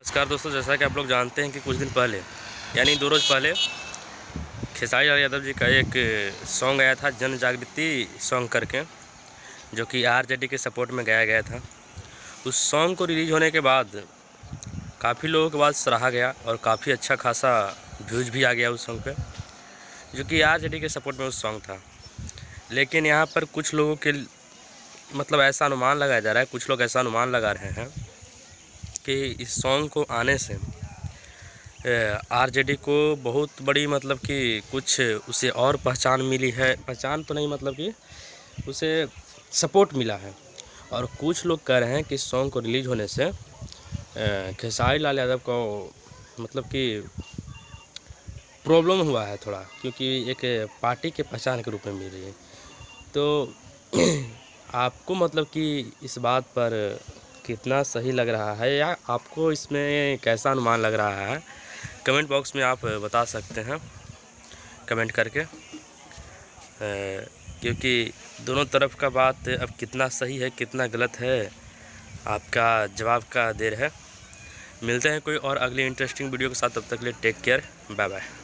नमस्कार दोस्तों, जैसा कि आप लोग जानते हैं कि कुछ दिन पहले यानी 2 रोज़ पहले खेसारी लाल यादव जी का एक सॉन्ग आया था, जन जागृति सॉन्ग करके, जो कि आरजेडी के सपोर्ट में गाया गया था। उस सॉन्ग को रिलीज़ होने के बाद काफ़ी लोगों के बाद सराहा गया और काफ़ी अच्छा खासा व्यूज़ भी आ गया उस सॉन्ग पे, जो कि आरजेडी के सपोर्ट में उस सॉन्ग था। लेकिन यहाँ पर कुछ लोगों के मतलब ऐसा अनुमान लगाया जा रहा है, कुछ लोग ऐसा अनुमान लगा रहे हैं कि इस सॉन्ग को आने से आरजेडी को बहुत बड़ी मतलब कि कुछ उसे और पहचान मिली है। पहचान तो नहीं, मतलब कि उसे सपोर्ट मिला है। और कुछ लोग कह रहे हैं कि इस सॉन्ग को रिलीज़ होने से खेसारी लाल यादव को मतलब कि प्रॉब्लम हुआ है थोड़ा, क्योंकि एक पार्टी के पहचान के रूप में मिल रही है। तो आपको मतलब कि इस बात पर कितना सही लग रहा है, या आपको इसमें कैसा अनुमान लग रहा है, कमेंट बॉक्स में आप बता सकते हैं कमेंट करके। क्योंकि दोनों तरफ का बात अब कितना सही है कितना गलत है, आपका जवाब का देर है। मिलते हैं कोई और अगली इंटरेस्टिंग वीडियो के साथ, तब तक के लिए टेक केयर, बाय बाय।